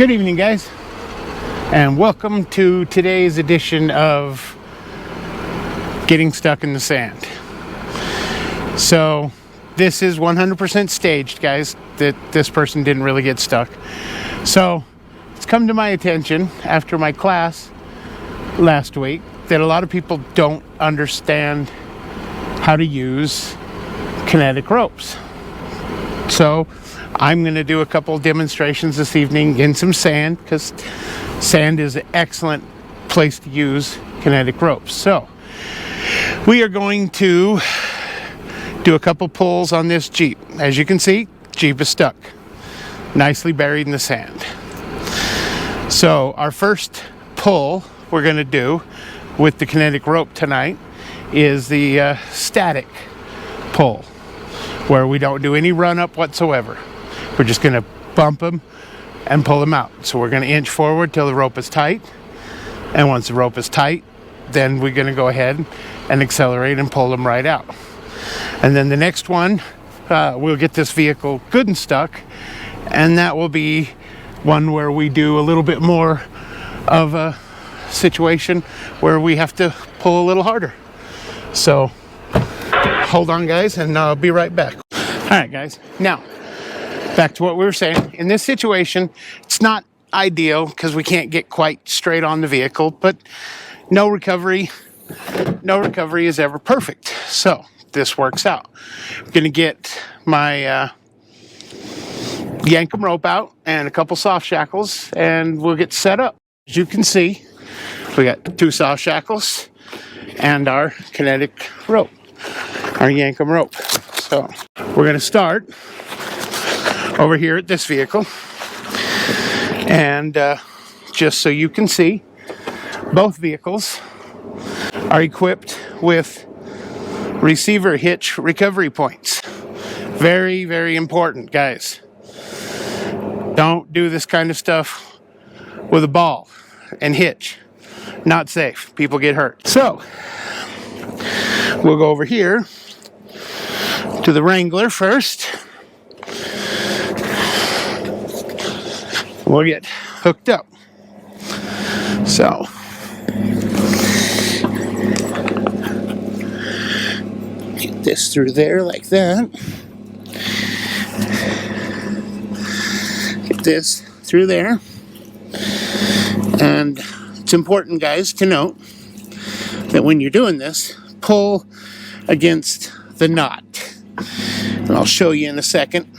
Good evening, guys, and welcome to today's edition of Getting Stuck in the Sand. So this is 100% staged, guys, that this person didn't really get stuck. So it's come to my attention after my class last week that a lot of people don't understand how to use kinetic ropes. So I'm going to do a couple demonstrations this evening in some sand, because sand is an excellent place to use kinetic ropes. So we are going to do a couple pulls on this Jeep. As you can see, Jeep is stuck, nicely buried in the sand. So our first pull we're going to do with the kinetic rope tonight is the static pull, where we don't do any run up whatsoever. We're just going to bump them and pull them out. So we're going to inch forward till the rope is tight, and once the rope is tight, then we're going to go ahead and accelerate and pull them right out. And then the next one, we'll get this vehicle good and stuck, and that will be one where we do a little bit more of a situation where we have to pull a little harder. So hold on, guys, and I'll be right back. All right, guys, now back to what we were saying. In this situation, it's not ideal because we can't get quite straight on the vehicle, but no recovery is ever perfect. So this works out. I'm going to get my Yankum rope out and a couple soft shackles, and we'll get set up. As you can see, we got two soft shackles and our kinetic rope, our Yankum rope. So we're going to start over here at this vehicle, and just so you can see, both vehicles are equipped with receiver hitch recovery points. Very, very important, guys. Don't do this kind of stuff with a ball and hitch. Not safe. People get hurt. So we'll go over here to the Wrangler first. We'll get hooked up. So get this through there like that. Get this through there. And it's important, guys, to note that when you're doing this, pull against the knot. And I'll show you in a second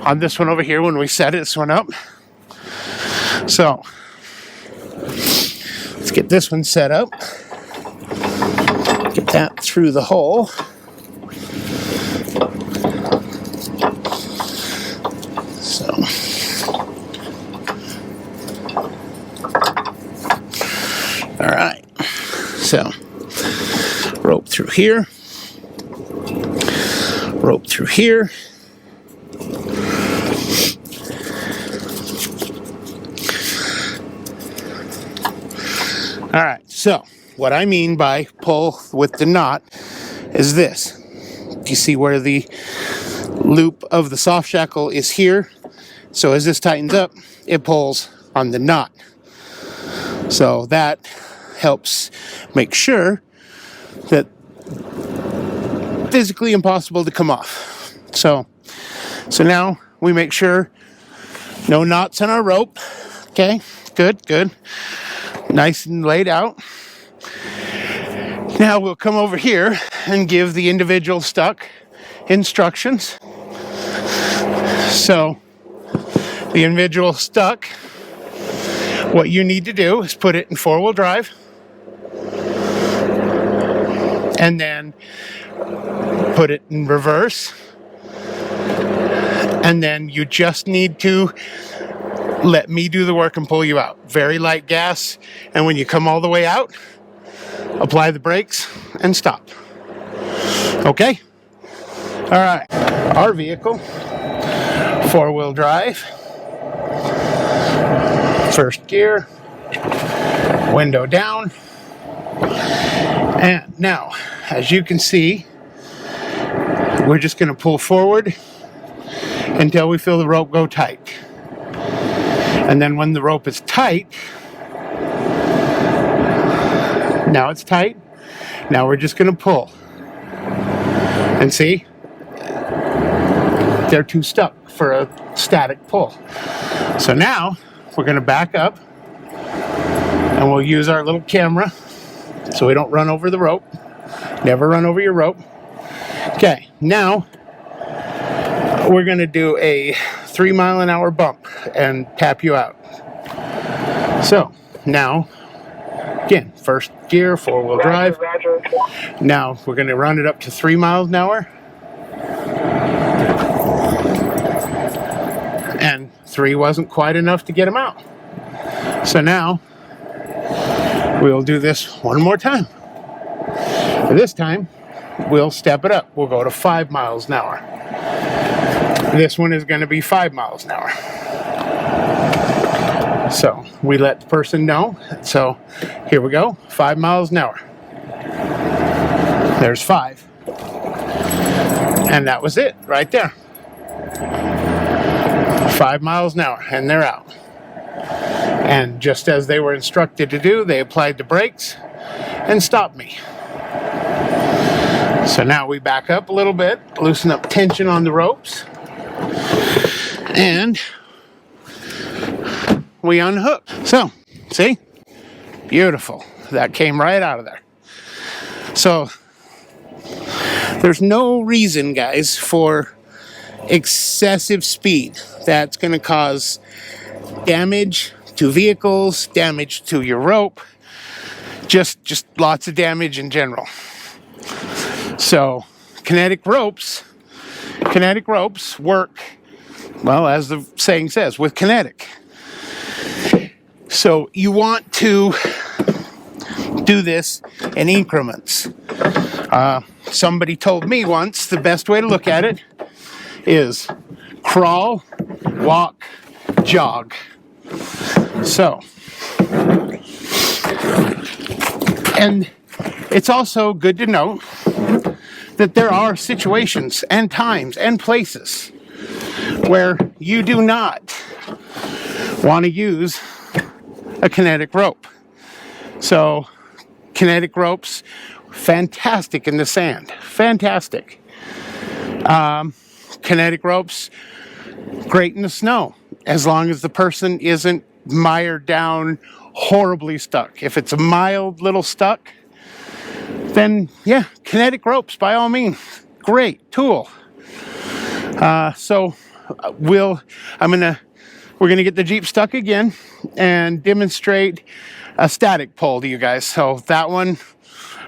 on this one over here when we set this one up. So let's get this one set up. Get that through the hole. So all right. So rope through here. Rope through here. All right, so what I mean by pull with the knot is this. You see where the loop of the soft shackle is here? So as this tightens up, it pulls on the knot. So that helps make sure that it's physically impossible to come off. So now we make sure no knots on our rope. Okay, good. Nice and laid out. Now we'll come over here and give the individual stuck instructions. So the individual stuck, what you need to do is put it in four-wheel drive, and then put it in reverse, and then you just need to let me do the work and pull you out. Very light gas, and when you come all the way out, apply the brakes and stop. Okay? All right. Our vehicle, four-wheel drive, first gear, window down, and now, as you can see, we're just going to pull forward until we feel the rope go tight. And then when the rope is tight, now it's tight, now we're just going to pull. And see, they're too stuck for a static pull. So now we're going to back up and we'll use our little camera so we don't run over the rope. Never run over your rope. Okay, now we're going to do a 3-mile-an-hour bump and tap you out. So now, again, first gear, 4-wheel drive. Roger. Now we're going to run it up to 3 miles an hour. And 3 wasn't quite enough to get him out. So now we'll do this one more time. This time we'll step it up. We'll go to 5 miles an hour. This one is going to be 5 miles an hour. So we let the person know. So here we go, 5 miles an hour. There's 5. And that was it right there. 5 miles an hour, and they're out. And just as they were instructed to do, they applied the brakes and stopped me. So now we back up a little bit, loosen up tension on the ropes, and we unhook. So, see? Beautiful. That came right out of there. So, there's no reason, guys, for excessive speed. That's going to cause damage to vehicles, damage to your rope, just lots of damage in general. So, kinetic ropes work, well, as the saying says, with kinetic. So you want to do this in increments. Somebody told me once the best way to look at it is crawl, walk, jog. So, and it's also good to note that there are situations and times and places where you do not want to use a kinetic rope. So, kinetic ropes, fantastic in the sand. Fantastic. Kinetic ropes, great in the snow, as long as the person isn't mired down, horribly stuck. If it's a mild little stuck, then yeah, kinetic ropes by all means, great tool. So we're gonna get the Jeep stuck again and demonstrate a static pull to you guys. So that one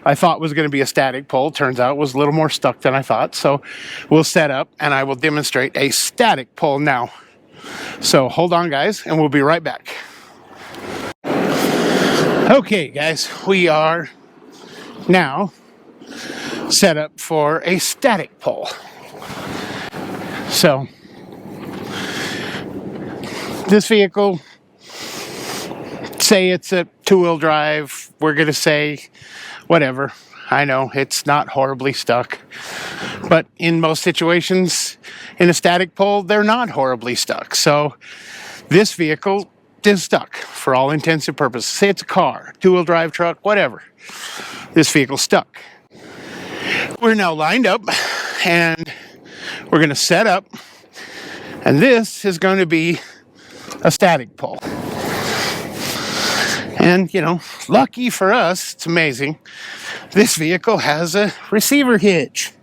I thought was going to be a static pull. Turns out it was a little more stuck than I thought. So we'll set up and I will demonstrate a static pull now. So hold on, guys, and we'll be right back. Okay, guys, we are now set up for a static pull. So this vehicle, say it's a 2-wheel drive, we're going to say whatever. I know it's not horribly stuck, but in most situations in a static pull, they're not horribly stuck. So this vehicle is stuck for all intents and purposes. Say it's a car, 2-wheel drive truck, whatever. This vehicle's stuck. We're now lined up and we're going to set up, and this is going to be a static pull. And, you know, lucky for us, it's amazing, this vehicle has a receiver hitch.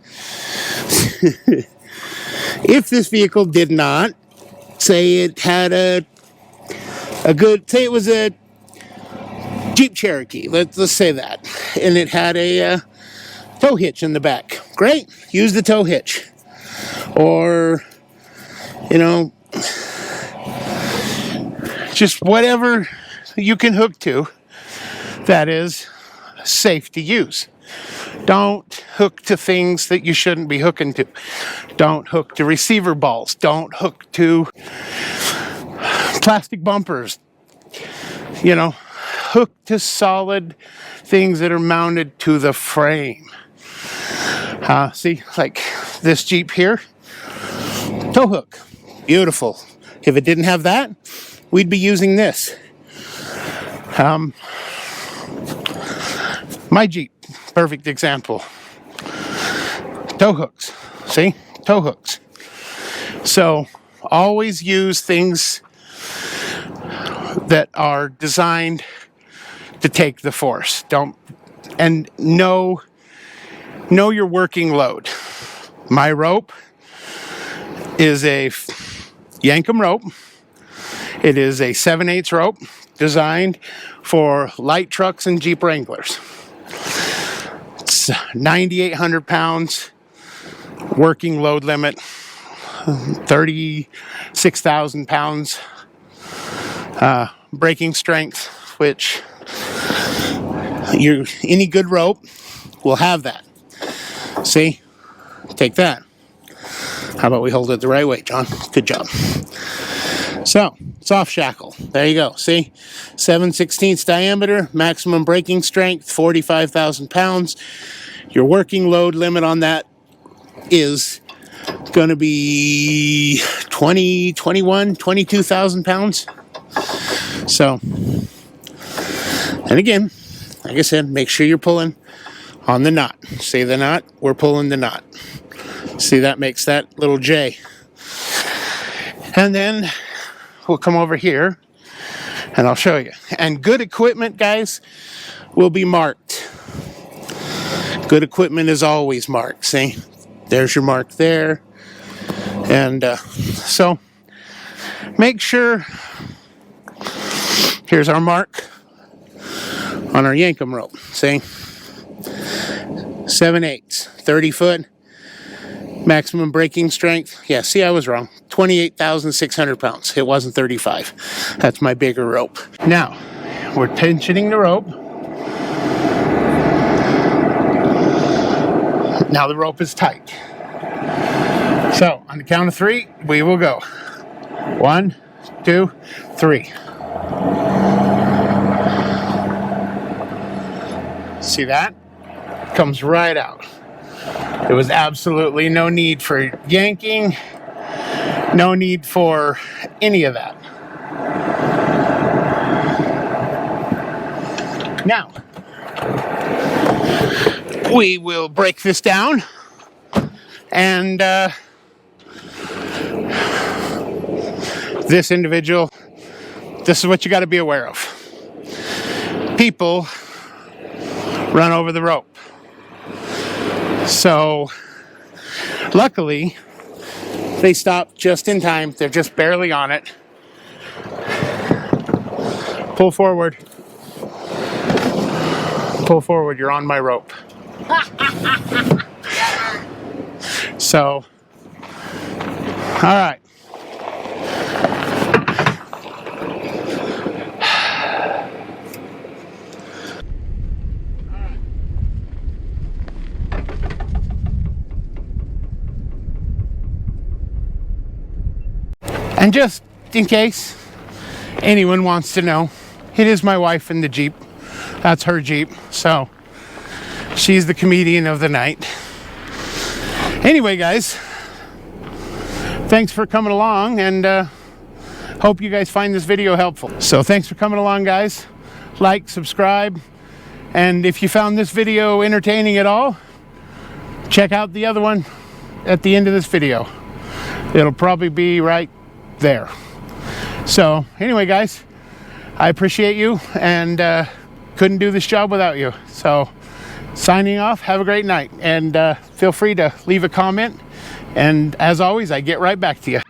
If this vehicle did not, say it had say it was a Jeep Cherokee, let's say that, and it had a tow hitch in the back. Great, use the tow hitch. Or, you know, just whatever you can hook to that is safe to use. Don't hook to things that you shouldn't be hooking to. Don't hook to receiver balls. Don't hook to plastic bumpers. You know, hook to solid things that are mounted to the frame. See, like this Jeep here, tow hook, beautiful. If it didn't have that, we'd be using this. My Jeep, perfect example. Tow hooks, see? Tow hooks. So always use things that are designed to take the force. And know your working load. My rope is a Yankum rope. It is a 7/8 rope designed for light trucks and Jeep Wranglers. It's 9,800 pounds, working load limit, 36,000 pounds, braking strength, which any good rope will have that. See? Take that. How about we hold it the right way, John? Good job. So, soft shackle. There you go. See? 7/16 diameter, maximum braking strength, 45,000 pounds. Your working load limit on that is going to be 20, 21, 22,000 pounds. So, and again, like I said, make sure you're pulling on the knot. See the knot? We're pulling the knot. See, that makes that little J. And then we'll come over here and I'll show you. And good equipment, guys, will be marked. Good equipment is always marked. See, there's your mark there. And so make sure, here's our mark on our Yankum rope. See, 7/8, 30 foot, maximum braking strength. Yeah, see, I was wrong. 28,600 pounds. It wasn't 35. That's my bigger rope. Now, we're tensioning the rope. Now the rope is tight. So, on the count of 3, we will go. 1, 2, 3. See that? Comes right out. There was absolutely no need for yanking, no need for any of that. Now, we will break this down, and this individual, this is what you got to be aware of. People run over the rope. So, luckily, they stopped just in time. They're just barely on it. Pull forward. Pull forward, you're on my rope. So, all right. And just in case anyone wants to know, it is my wife in the Jeep. That's her Jeep, so she's the comedian of the night. Anyway, guys, thanks for coming along, and hope you guys find this video helpful. So thanks for coming along, guys. Like, subscribe, and if you found this video entertaining at all, check out the other one at the end of this video. It'll probably be right there. So anyway, guys, I appreciate you, and couldn't do this job without you. So signing off, have a great night, and feel free to leave a comment, and as always, I get right back to you.